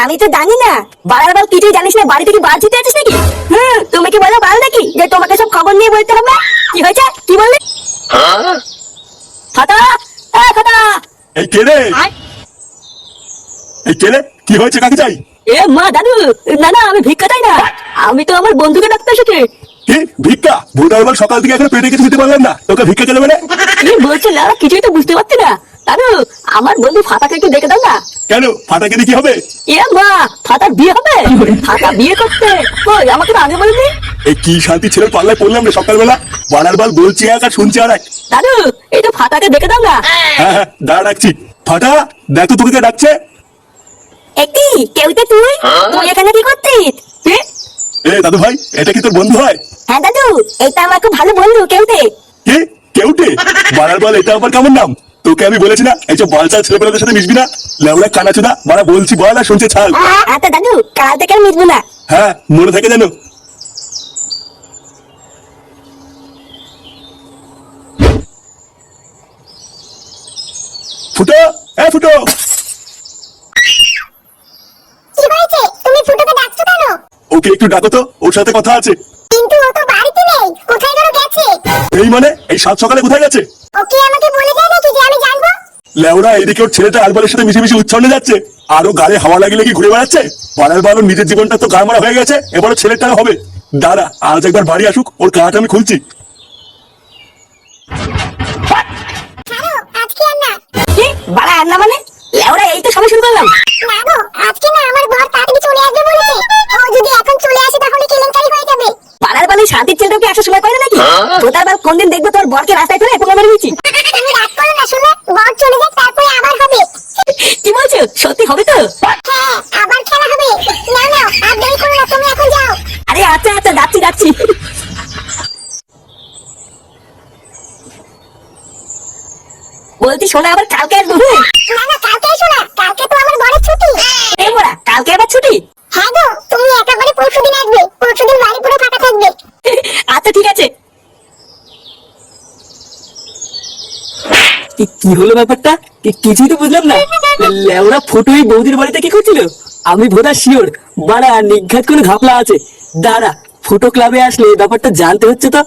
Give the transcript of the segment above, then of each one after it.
আমি তো জানি না। বাড়ার বাল কিছুই জানিস না, বাড়ি থেকে বার দিতে আছিস নাকি? তুমি কি বলো বাল নাকি যে তোমাকে সব খবর নিয়ে বলতে হবে? কি হয়েছে, কি বললি? ফাটা, ফাটা। এই কে রে? এই কে রে? কি হয়েছে, কাকে চাই? এ মা দাদু, না না আমি ভিক্ষা চাই না, আমি তো আমার বন্ধুকে ডাকতে এসেছি। কি ভিক্ষা? ভোটার বল সকাল থেকে এখনো পেটে কিছু দিতে পারলাম না, তোকে ভিক্ষা কেন মানে? কি বলছো না, কিছুই তো বুঝতে পারছি না। দাদু, আমার বন্ধু ফাটাকে একটু দেখে দাও না। কেন, ফাটাকে দিয়ে কি হবে? এ মা, ফাটার বিয়ে হবে? ফাটা বিয়ে করতে? কই আমাকে তো আগে বলিনি। এই কি শান্তি ছেলের পাল্লায় পড়লাম রে সকালবেলা। বাড়ার বাল বলছি এক আর শুনছি আর এক। দাদু, এই তো ফাটাকে দেখে দাও না। হ্যাঁ হ্যাঁ, দাঁড়া ডাকছি। ফাটা, দেখ তো তোকে কে ডাকছে। একটি কেউতে তুই তুই এখানে কি করছিস? এ দাদু ভাই, এটা কি তোর বন্ধু হয়? হ্যাঁ দাদু, এটা আমার খুব ভালো বন্ধু কেউতে। কি কেউটে? বাড়ার বল এটা আবার কেমন নাম? তোকে আমি বলেছি না এইসব বালচাল ছেলেপেলেদের সাথে মিশবি না। লেওড়া কানাচুদা, বাড়া বলছি বল আর শুনছে ছাল। আচ্ছা দাদু, কাল থেকে আর মিশবো না। হ্যাঁ, মনে থাকে যেন। ফুটো, এ ফুটো। কি হয়েছে? তুমি ফুটোকে ডাকছো কেন? ওকে একটু ডাকো তো, ওর সাথে কথা আছে। কিন্তু ও তো বাড়িতে নেই, কোথায় যেন গেছে। এই মানে এই সাত সকালে কোথায় গেছে? ওকে আমাকে বলে যায় নাকি যে আমি জানবো? লেওড়া এদিকে ওর ছেলেটা আলবালের সাথে মিশে মিশে উচ্ছন্নে যাচ্ছে, আরো গায়ে হাওয়া লাগিয়ে কি ঘুরে বেড়াচ্ছে। বাড়ার বারো নিজের জীবনটা তো গায়ে মারা হয়ে গেছে, এবারও ছেলেটাও হবে। দাঁড়া, আজ একবার বাড়ি আসুক, ওর কাঠ আমি খুলছি। ছাড়ো, আজকে আর না। কি বাড়া আর না মানে? লেওড়া এই তো সবাই শুরু করলাম। না গো, আজকে না, আমার বর তাড়াতাড়ি চলে আসবে বলেছে। ও যদি এখন চলে আসে তাহলে কেলেঙ্কারি হয়ে যাবে। পাড়ার বালি শান্তির ছেলেটাকে একশো সময় করে নাকি? তোতার বাল কোনদিন দেখবো তোর বরকে রাস্তায় ফেলে এরকম মেরে দিচ্ছি। তুমি রাগ করো না, শোনো, বর চলে যাক তারপরে আবার হবে। কি বলছো, সত্যি হবে তো? হ্যাঁ, আবার খেলা হবে। নাও নাও, আর দেরি করো না, তুমি এখন যাও। আরে আচ্ছা আচ্ছা, যাচ্ছি যাচ্ছি। বলছি শোনা, আবার কালকে আসবো। না না, কালকে এসো না, কালকে তো আমার বরের ছুটি। এই মোড়া, কালকে আবার ছুটি? হ্যাঁ গো, তুমি একেবারে পরশুদিন আসবে, পরশুদিন বাড়ি পুরো ফাঁকা থাকবে। আচ্ছা ঠিক আছে। কি হলো ব্যাপারটা? কিছুই তো বুঝলাম না। লেওরা ফুটো এই বৌদির বাড়িতে কি করছিল? আমি ভোদা শিওর বাড়া নিঘাত কোনো ঘাপলা আছে। দাঁড়া, ফুটো ক্লাবে আসলে ব্যাপারটা জানতে হচ্ছে তো।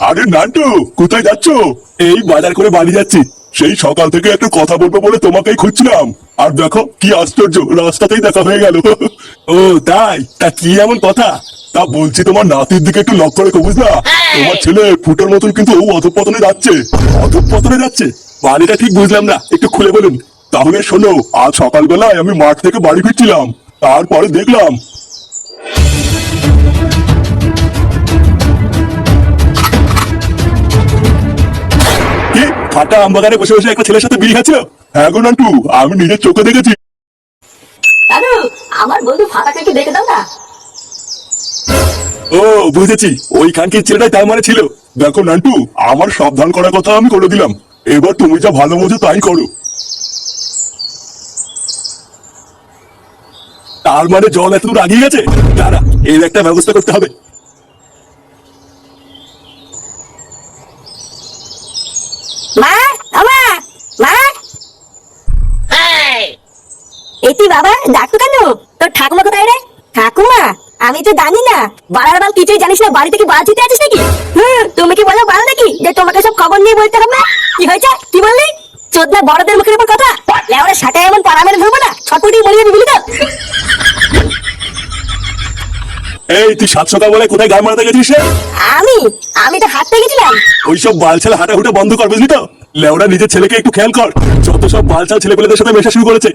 আরে নান্টু, কোথায় যাচ্ছ? এই বাজার করে বাড়ি যাচ্ছি। সেই সকাল থেকে একটা কথা বলবো বলে তোমাকেই খুঁজছিলাম। আর দেখো কি আশ্চর্য, রাস্তাতেই দেখা হয়ে গেল। ও তাই? তা কি এমন কথা? তা বলছি তোমার নাতির দিকে একটু লক্ষ্য রেখো, বুঝলা? তোমার ছেলে ফুটোর মতন কিন্তু ও অধঃপতনে যাচ্ছে। অধঃপতনে যাচ্ছে? বাড়িটা ঠিক বুঝলাম না, একটু খুলে বলুন। তাহলে শোনো, আজ সকালবেলায় আমি মাঠ থেকে বাড়ি ফিরছিলাম, তারপরে দেখলাম ফাটা আমবাগানে বসে বসে একটা ছেলের সাথে বিয়ে খাচ্ছিল। হ্যাঁ গো নান্টু, আমি নিজের চোখে দেখেছি। দাদু, আমার বন্ধু ফাটাকে একটু দেখে দাও না। ও বুঝেছি, ওইখানকে ছেলেটাই তার মানে ছিল। দেখো নান্টু, আমার সাবধান করার কথা আমি করে দিলাম, এবার তুমি যা ভালো বোঝো তাই করো। তার মানে জল এতদূর আগিয়ে গেছে? দাঁড়া, এর একটা ব্যবস্থা করতে হবে। মা, আমা, মা। এটি বাবা, ডাকতো কেন? তোর ঠাকুমা কোথায় রে? ঠাকুমা, আমি তো জানি না। বাড়ার বাল কিছুই জানিস না, বাড়ি থেকে বার দিতে আছিস নাকি? তুমি কি বলো বাল নাকি যে তোমাকে সব খবর নিয়ে বলতে হবে? কি হয়েছে, কি বললি? চোদনা বড়দের মুখের উপর কথা। লেওরা সাটায় এমন পাড়া মেরে ধরবো না, ছটপটি বলে যাবি, বুঝলি তো? এই তুই সাত সকাল বলে কোথায় গায়ে মারাতে গেছিস রে? আমি আমি তো হাঁটতে গেছিলাম। ওইসব বালছাল হাঁটাহুটা বন্ধ কর, বুঝলি তো? লেওরা নিজের ছেলেকে একটু খেয়াল কর, যত সব বালছাল ছেলেপেলেদের সাথে মেশা শুরু করেছে।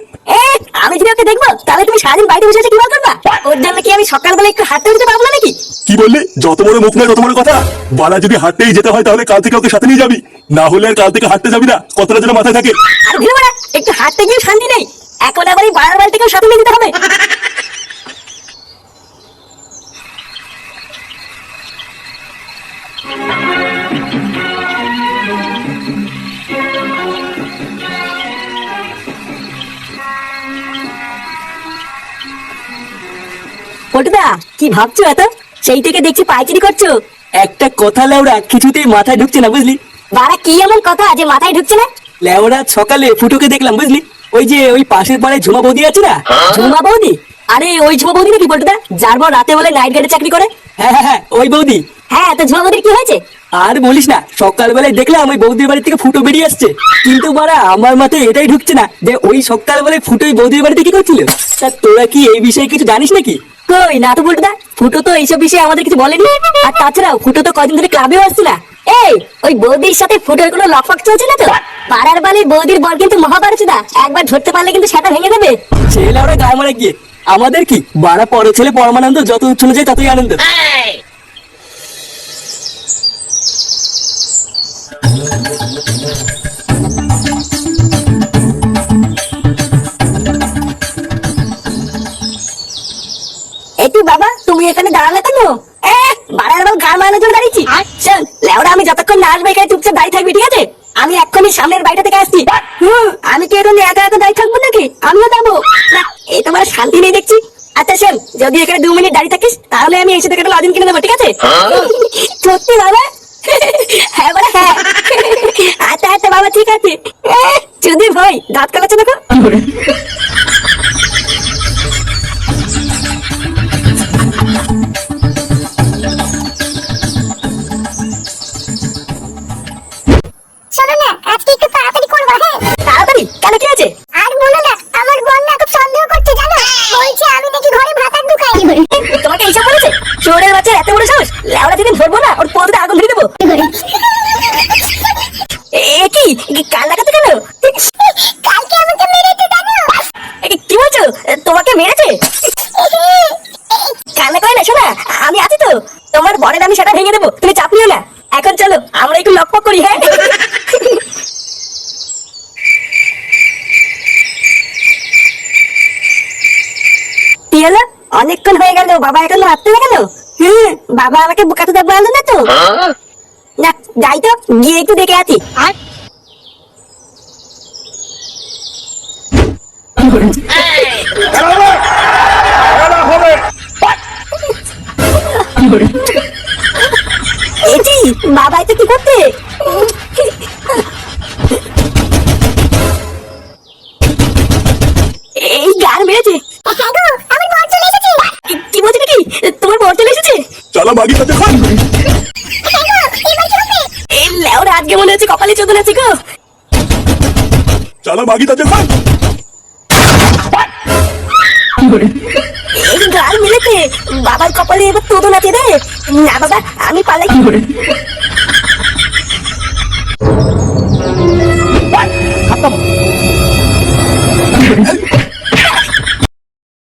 আমি যদি ওকে দেখবো তাহলে তুমি সারাদিন বাড়িতে বসে আছে কি বার করবা? ওর জন্য কি আমি সকালবেলা একটু হাঁটতে যেতে পারবো না নাকি? কি বললি? যত বড় মুখ নয় তত বড় কথা। বালা যদি হাঁটতেই যেতে হয় তাহলে কাল থেকে ওকে সাথে নিয়ে যাবি, না হলে আর কাল থেকে হাঁটতে যাবি না, কতটা যেন মাথায় থাকে। আর ভিড় মারা, একটু হাঁটতে গিয়ে শান্তি নেই, এখন আবার এই বাড়ার বাড়িটাকেও সাথে নিয়ে যেতে হবে। পটুদা কি ভাবছো এত? সেই থেকে দেখছি পাইচারি করছো। একটা কথা লেওরা কিছুতেই মাথায় ঢুকছে না বুঝলি। বাড়া কি এমন কথা যে মাথায় ঢুকছে না? লেওরা সকালে ফুটোকে দেখলাম বুঝলি, ওই যে ওই পাশের পাড়ায় ঝুমা বৌদি আছে না। ঝুমা বৌদি? আরে ওই ঝুমা বৌদি নাকি পটুদা, যার বর রাতে বলে নাইট গার্ডে চাকরি করে? হ্যাঁ হ্যাঁ হ্যাঁ, ওই বৌদি। হ্যাঁ, তো ঝুমা বৌদির কি হয়েছে? আর বলিস না, সকালবেলায় দেখলাম ওই বৌদির বাড়ি থেকে ফুটো বেরিয়ে আসছে, কিন্তু বাড়া আমার মাথায় এটাই ঢুকছে না যে ওই সকালবেলায় ফুটো ওই বৌদির বাড়িতে কি করছিল। তা তোরা কি এই বিষয়ে কিছু জানিস নাকি? কই না তো পটুদা, ফুটো তো এইসব বিষয়ে আমাদের কিছু বলেনি। আর তাছাড়াও ফুটো তো কদিন ধরে ক্লাবেও আসছে না। এই ওই বৌদির সাথে ফুটোর কোনো লকফক চলছে না তো? পাড়ার বাড়ির বৌদির বর কিন্তু মহাভারতদা, একবার ধরতে পারলে কিন্তু সেটা ভেঙে দেবে। ছেলে ওরা গায়ে মারা গিয়ে আমাদের কি বাড়া, পরে ছেলে পরমানন্দ, যত চলে যায় ততই আনন্দ। একটু বাবা তুমি এখানে দাঁড়ালে কেন? বাড়ার বাল গান মারানোর জন্য দাঁড়িয়েছি? শোন লেওড়া, আমি যতক্ষণ না আসবে এখানে চুপচাপ দাঁড়িয়ে থাকবি, ঠিক আছে? আমি এক্ষুনি সামনের বাড়িটা থেকে আসছি। আমি কি এখানে একা একা দাঁড়িয়ে থাকবো নাকি? আমিও যাবো না, এই তোমার শান্তি নেই দেখছি। আচ্ছা শোন, যদি এখানে 2 মিনিট দাঁড়িয়ে থাকিস তাহলে আমি এসে থেকে একটা লজেন কিনে দেবো, ঠিক আছে? সত্যি বাবা? হ্যাঁ বাবা হ্যাঁ। আচ্ছা আচ্ছা বাবা ঠিক আছে। যদি ভাই দাঁত কালাচ্ছে দেখো। শোনো না, আজকে একটু তাড়াতাড়ি করবা, হ্যাঁ? তাড়াতাড়ি কেন, কি আছে? আর বলো না, আমার বোন না খুব সন্দেহ করছে জানো, বলছে আমি নাকি ঘরে ভাতার ঢুকাই। তোমাকে এইসব বলেছে? শহরের বাচ্চার এত বড় সাহস! লেওড়া থেকে ধরবো না, ওর পদে আগুন ধরে দেবো। এ কি কাল লাগাতে কেন? কালকে আমাকে মেরেছে জানো। কি বলছো? তোমাকে মেরেছে? কান্না করে না শোনা, আমি আছি তো। তোমার বরের আমি সেটা ভেঙে দেবো, তুমি চাপ নিও না। এখন চলো আমরা একটু লকপক করি, হ্যাঁ? কি হলো? অনেকক্ষণ হয়ে গেল, বাবা এখনো আসতে না কেন? বাবা আমাকে বোকাতে দেখবো আনলো না তো? না যাই তো, গিয়ে একটু দেখে আছি। এজি বাবা এটা কি করতে? এই গান মেরেছে। হ্যাঁ গো, আমার বর চলে এসেছে। কি বলছে নাকি? তোমার বর চলে এসেছে? চলো মাগি তাতে খান। হ্যাঁ গো, এবার কি হবে? এই লেওরা আজকে মনে হচ্ছে কপালে চোদন আছে গো। চলো মাগি তাতে খান। এই গান মেরেছে, বাবার কপালে এবার তোদন আছে রে। না বাবা আমি পালাই।